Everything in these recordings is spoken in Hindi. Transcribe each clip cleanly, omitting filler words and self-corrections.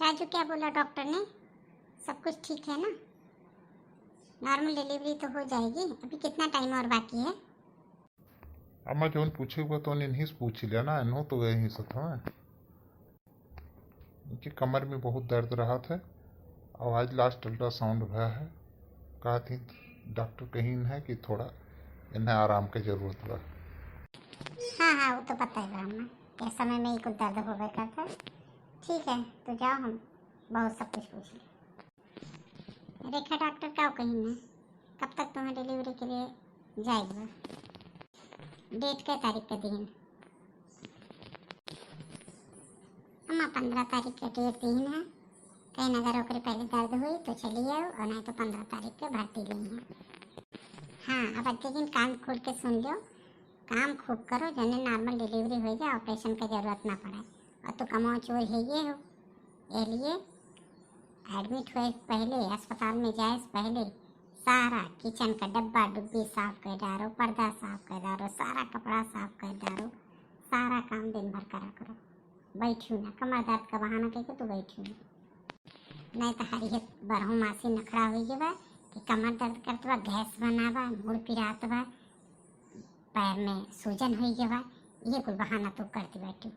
राजू, क्या बोला डॉक्टर ने? सब कुछ ठीक है ना? नॉर्मल डिलीवरी तो हो जाएगी। अभी कितना टाइम और बाकी है? अम्मा जो पूछे हुआ तो इन्हीं से पूछ लिया ना, इन्हों तो गए ही सब था। इनकी कमर में बहुत दर्द रहा था और आज लास्ट अल्ट्रासाउंड हुआ है। कहा थी डॉक्टर कहीं है कि थोड़ा इन्हें आराम की जरूरत बा। हाँ हाँ, वो तो पता है अम्मा, क्या समय में ही कुछ दर्द हो गया करता है। ठीक है, तो जाओ, हम बहुत सब कुछ पूछ लें। रेखा डॉक्टर क्या कहीं ना, कब तक तुम्हें डिलीवरी के लिए जाएगा? डेट क्या तारीख का दिन? अम्मा 15 तारीख का डेट दिन है। कहीं अगर ओकरे पहले दर्द हुई तो चली आओ, और नहीं तो 15 तारीख के भर्ती ली है। हाँ, अब लेकिन कान खोल के सुन लो, काम खूब करो, जने नॉर्मल डिलीवरी हो जाए, ऑपरेशन की जरूरत ना पड़े। और तो कमाओ चोर है ये हो, ये लिए एडमिट हुए पहले, अस्पताल में जाए पहले सारा किचन का डब्बा डुब्बी साफ कर डालो, पर्दा साफ कर डालो, सारा कपड़ा साफ कर डालो, सारा काम दिन भर करा करो। बैठू ना, कमर दर्द का बहाना कहके तो बैठू ना, नहीं तो हरी बरहू मासी नखड़ा हुई जब कि कमर दर्द करत बा, गैस बनावा, मुड़ पिरात बा, पैर में सूजन हुई जब, ये कुल बहाना तो करती बैठी।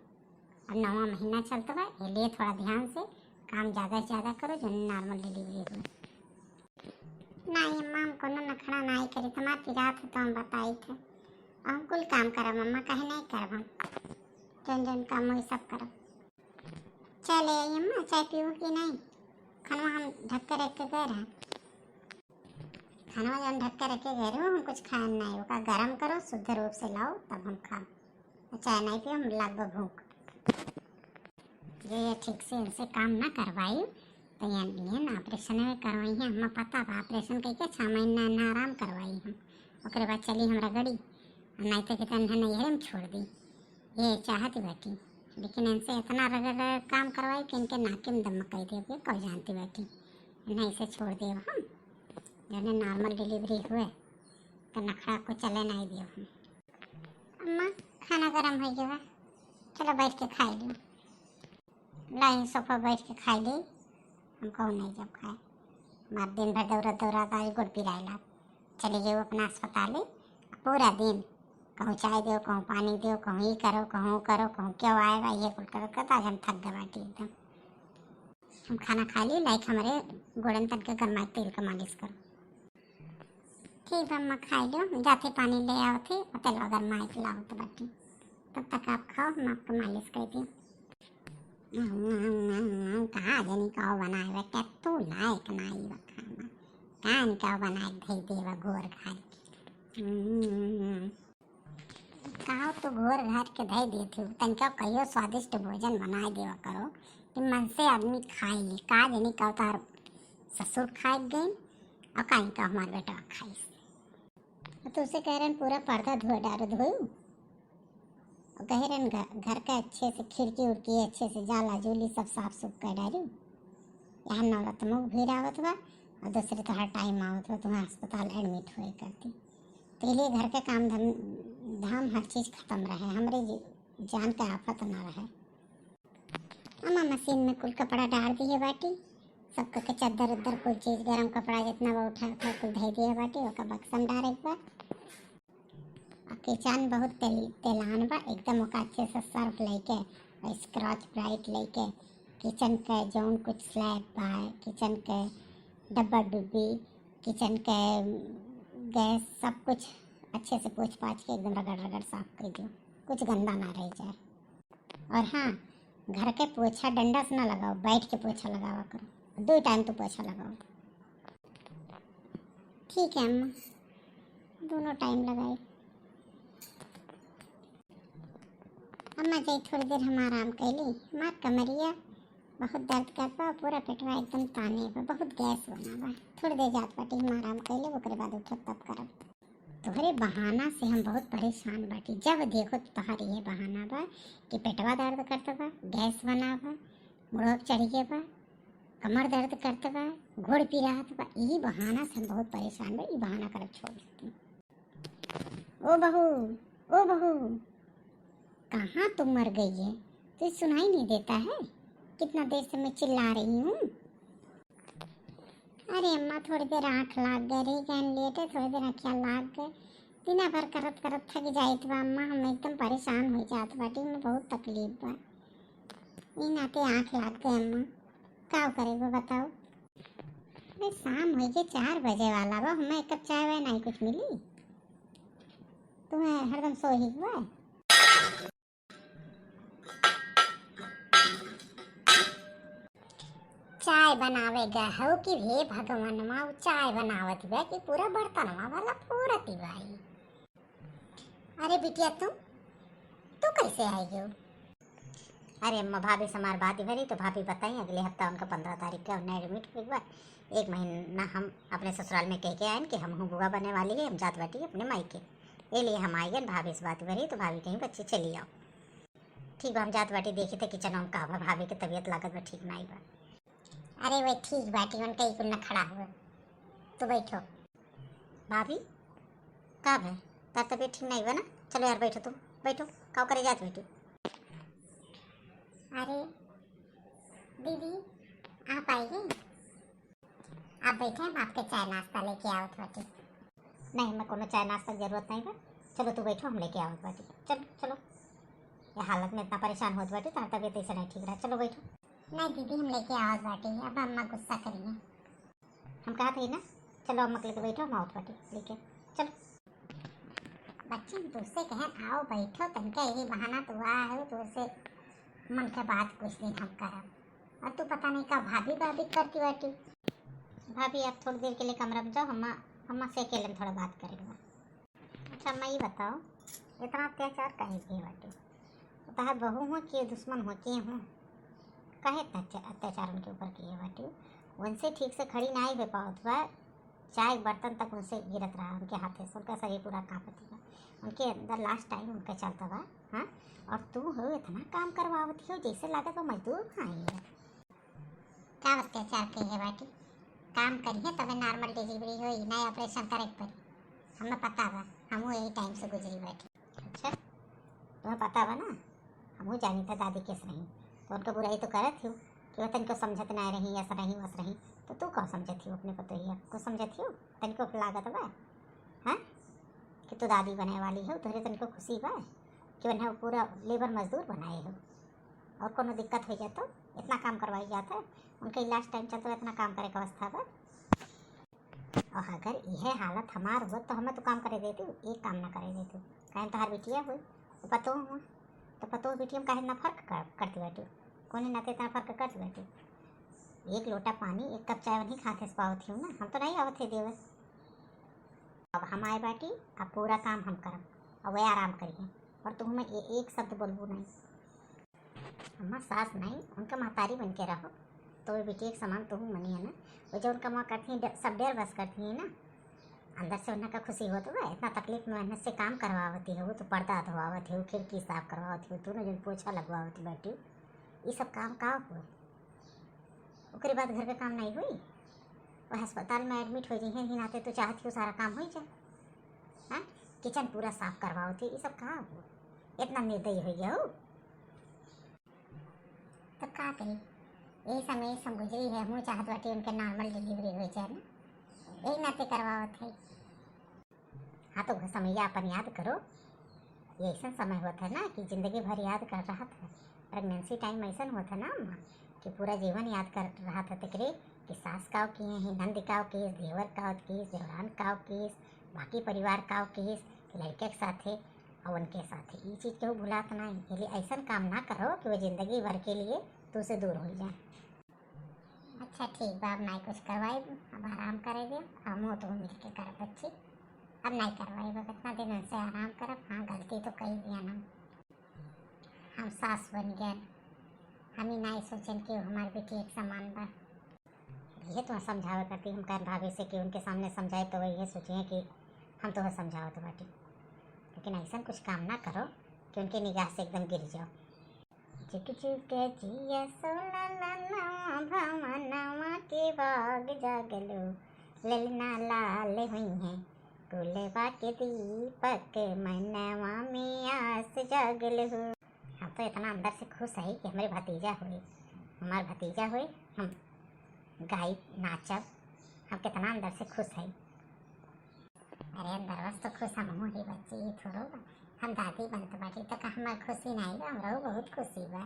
अब 9वां महीना चलता बा, ये लिए थोड़ा ध्यान से काम ज़्यादा से ज़्यादा करो जो नॉर्मल डिलीवरी हो। नहीं अम्मा, हम कोनो नखड़ा नहीं करी, तुम्हारी पिरात तो हम बताई थे। हम कुल काम करब अम्मा, कहे नहीं करब हम, जन जन काम वही सब करब। चले आई अम्मा, चाय पीओ कि नहीं? खाना हम ढक कर रख के गए रहे, खाना जब ढक कर रखे गए रहे, हम कुछ खाए नहीं, होगा गरम करो शुद्ध रूप से लाओ तब हम खाओ। चाय नहीं पियो, हम लगभग भूख ये ठीक से इनसे काम ना करवाई तो यहाँ ऑपरेशन में करवाई है। हमें पता था ऑपरेशन करके 6 महीना ना आराम करवाई हम, उसके बाद चली हमारा गड़ी, नहीं तो कितना नैहरे में छोड़ दी। ये चाहती बैठी, लेकिन इनसे इतना रगड़ काम करवाई कि इनके नाके में दम कही दे, कोई जानती बैठी नहीं से छोड़ दे हम। जब नॉर्मल डिलीवरी हुए तो नखड़ा को चले नहीं दियो हम। अम्मा, खाना गर्म हो गया, चलो बैठ के खा लो। लाई सोफा बैठ के खाई ली, हम कहूँ नहीं जब खाए। हमारे दिन भर दौरा दौरा गाड़ी गुड़ पिराला, चले गए अपना अस्पताल, पूरा दिन कहूँ चाय दो, कहूँ पानी दो, कहूँ ये करो, कहूँ करो, कहूँ क्यों आएगा, ये कुल करो कहता हम थक गए बाटी एकदम। हम खाना खा ली, लाइक हमारे गोड़न तन के गरमाए तेल का मालिश करो। ठीक है अम्मा, खाई लो, जाते पानी ले आओ थे और तेल गरमाए के लाओ तो बाटी, तब तक आप खाओ, हम आपको मालिश कर दी। कहाँ जनी काव बनाए बेटा, तू लायक नहीं खाना, कान का बनाए धई देवा घोर घाट काव तो घोर घाट के धई देती हूँ, तनिका कहियो स्वादिष्ट भोजन बनाए देवा करो कि मन से आदमी खाए ले। का जनी काव तार ससुर खाए गए और काइन का हमार बेटा खाई, तो उसे कह रहे पूरा पर्दा धोए डारो धोयू, और कह रहे घर का अच्छे से खिड़की उड़की अच्छे से जाला जूली सब साफ सुफ कर डाली। यहाँ नौलत मुख भीड़ आवत बा और दूसरे तो हर टाइम आवत बा, तुम्हें अस्पताल एडमिट हुए करती, तो लिए घर के काम धाम हर चीज़ खत्म रहे, हमारे जान का आफत ना रहे। अम्मा मशीन में कुल कपड़ा डाल दिए बाटी, सबको के चद्दर उद्दर कुल चीज़ गर्म कपड़ा जितना वो उठा उठा कुल धो दिया बाटी, ओका बक्सन डाल एक बार। किचन बहुत तेलान बा एकदम, ओका अच्छे से सर्फ लेके और स्क्रॉच ब्राइट लेके किचन के जौन कुछ स्लैब बा, किचन के डब्बा डुब्बी, किचन के गैस सब कुछ अच्छे से पोंछ पाछ के एकदम रगड़ रगड़ साफ कर दो, कुछ गंदा ना रह जाए। और हाँ, घर के पोछा डंडा से ना लगाओ, बैठ के पोछा लगावा करो, 2 टाइम तो पोछा लगाओ। ठीक है अम्मा, दोनों टाइम लगाए। अम्मा जाई थोड़ी देर हम आराम कैली, हमार कमरिया बहुत दर्द करता, पूरा पेटवा एकदम ताने बा, बहुत गैस बना बा, थोड़ी देर जात बाटी हम आराम कैले, ओकरे बाद उठब तब करब। तोहरे बहाना से हम बहुत परेशान बाटी, जब देखो तोहर ये बहाना बा कि पेटवा दर्द करता बा, गैस बना बा, मुड़क चढ़ गया बा, कमर दर्द करता बा, घोड़ पिरात बा, यही बहाना से हम बहुत परेशान बा, ये बहाना करब छोड़ देती। ओ बहू, ओ बहू, कहाँ तुम मर गई है, तुझे सुनाई नहीं देता है? कितना देर से मैं चिल्ला रही हूँ। अरे अम्मा थोड़ी देर आँख लाग गए रही गैन लेटे, थोड़ी देर अखियाँ लाग गए। दिना भर करत करत थक जाइत बा अम्मा, हम एकदम परेशान हो जात बाटी, में बहुत तकलीफ बा। ई नाते आँख लाग गए अम्मा, का करेगो बताओ। अरे शाम हो गए 4 बजे वाला बा, हमें एक कप चाय वाय नहीं कुछ मिली। तुम्हें हरदम सोही हुआ। चाय बनावे गए हो कि हे भगवानमा, वो चाय बनावत बे कि पूरा बर्तनवा वाला पूरत भाई। अरे बिटिया तू कैसे आई हो? अरे अम्मा भाभी से हमारी बात भरी तो भाभी बताई अगले हफ्ता उनका 15 तारीख का उन्हें एडमिट हुआ। 1 महीना हम अपने ससुराल में कह के आए कि हम बुआ बनने वाली है, हम जात बाटी अपने मायके, ये लिए हम आई गए। भाभी से बात भरी तो भाभी कहीं बच्चे चली आओ। ठीक बा, हम जात बाटी देखे थे किचन में का भाभी की तबीयत लागत बा ठीक नहीं बा। अरे वही ठीक बाटी उनका ही कुन्ना खड़ा हुआ, तो बैठो। भाभी कब है तार तबीयत ठीक नहीं हुआ ना? चलो यार बैठो, तुम बैठो, काव करे जात बैठो। अरे दीदी आप आई गई, आप बैठे, हम आपके चाय नाश्ता लेके आओ बाटी। नहीं हमें कोनो चाय नाश्ता की जरूरत नहीं है, चलो तू बैठो, हम लेके आओ बाटी। चलो चलो, ये हालत में इतना परेशान हो बाटी, तार तबीयत ऐसा नहीं ठीक रहा, चलो बैठो। नहीं दीदी हम लेके आओ बाटी, अब अम्मा गुस्सा करिए। हम कहा थे ना, चलो अम्मा लेके बैठो, हम आओ बाटी लेके, चलो। बच्चे दूसरे कहें आओ बैठो, तनका यही बहाना तो हुआ है, तो उसे मन के बात कुछ दिन हम करा, और तू पता नहीं का भाभी भाभी करती बाटी। भाभी आप थोड़ी देर के लिए कमरा में जाओ, अम्मा से अकेले में थोड़ा बात करेंगे। अच्छा अम्मा ये बताओ, इतना अत्याचार कहे किए बाटी? तो बहू हूँ कि दुश्मन हो के हूँ, कहे अत्याचार उनके ऊपर किए बाटी? उनसे ठीक से खड़ी नहीं हो पावत बा, चाय बर्तन तक उनसे गिरत रहा उनके हाथे से, उनका शरीर पूरा कांपत बा, उनके अंदर लास्ट टाइम उनका चलता बा। हाँ, और तू हो इतना काम करवावती हो जैसे लागत वो मजदूर खाई है। क्या अत्याचार कही बाटी? काम करिए तब नॉर्मल डिलीवरी हो, नहीं ऑपरेशन करे पड़ी, हमें पता बा, हम यही टाइम से गुजरी बैठी। अच्छा तुम्हें पता बा ना, हम जानी था दादी कैसे रही, तो उनका बुराई तो करत हो कि वह तनिको समझत नहीं रही, ऐसा रही वस रही, तो तू कौन समझती हो अपने पतोहिया को? समझती हो तनिको लागत बा? हाँ, कि तू दादी बने वाली हो, तुहरे तनिको खुशी बा कि उन्हें पूरा लेबर मजदूर बनाए हो, और कोनो दिक्कत हो जाए तो इतना काम करवाई जाता है, उनका इलाज टाइम चलता है, इतना काम करे का अवस्था बा। और अगर यह हालत हमार हो तो हमें तो काम करे देती, एक काम ना करे देती, कहीं तो हर बिटिया हुई तो पतो हुआ, तो पतो बेटी हम कहे ना फर्क करती बैठी, कोने नाते इतना फर्क करती बैठी। 1 लोटा पानी 1 कप चाय नहीं खाते पावती हूँ ना, हम तो नहीं आवत थे देवे। अब हम आए बाटी, अब पूरा काम हम करम, और वह आराम करिए, और तुम हमें एक शब्द बोलबू नहीं। अम्मा सास नहीं, उनका महतारी बन के रहो, तो वे बेटी एक समान तो हूँ मनी है ना, वो जो उनका माँ करती हैं सब डेर बस करती हैं ना, अंदर से उन्हें का खुशी हो तो वह इतना तकलीफ मेहनत से काम करवावती हो, तो पर्दा धोवावती हो, खिड़की साफ करवावती हो, तू न जो पोछा लगवावती बैठी, ये सब काम का हुए। उसके बाद घर का काम नहीं हुई, वह अस्पताल में एडमिट हो जाइए ही नाते तो चाहती हो सारा काम हो जाए। हाँ, किचन पूरा साफ करवावती, ये सब कहाँ हुआ? इतना निर्दयी हो गया हो तो का करी? यही समय सब गुजरी है, मुँह चाहत बाटी उनके नॉर्मल डिलीवरी हो जाए ना, यही नाते करवावत है। हाँ तो वह समय अपन याद करो, ये ऐसा समय होता है ना कि ज़िंदगी भर याद कर रहा था, प्रेगनेंसी टाइम ऐसा होता है ना अम्मा कि पूरा जीवन याद कर रहा था तकरे कि सास काव किए हैं, नंद काव केस, देवर काव केस, देवरान काव केस, बाकी परिवार काव केस, लड़के के साथ है और उनके साथ है, ये चीज़ क्यों भुलात नहीं, इसलिए ऐसा काम ना करो कि वह ज़िंदगी भर के लिए तुझसे दूर हो जाए। अच्छा ठीक बा, अब नहीं कुछ करवाई, अब आराम करेंगे, हम हो तो मिल के कर बच्ची, अब नहीं करवाई बा, कितना दिन से आराम करब। हाँ गलती तो कही दिया ना, हम सास बन गए, हम ही नहीं सोचन कि हमारी बेटी एक समान बा। ये तो समझावे करती, हम कह भाभी से कि उनके सामने समझाए तो वही ये सोचिए कि हम तो समझाओ तो बाटी, लेकिन ऐसा कुछ काम ना करो कि उनकी निगाह से एकदम गिर जाओ। झुक झुक जिया सोलनवा भवनवा के बाग जागलो, ललना लाल हुई हैं कुलवा के दीपक, मनवा में आस जागल हो। हम तो इतना अंदर से खुश है कि हमारे भतीजा हुए, हमार भतीजा हुई, हम गाई नाचब, हम कितना अंदर से खुश है। अरे अंदर बस तो खुश हम ही बच्ची, थोड़ो हम दादी बनत बाटी तो का हमार खुशी नहीं बा, हमरो बहुत खुशी बा।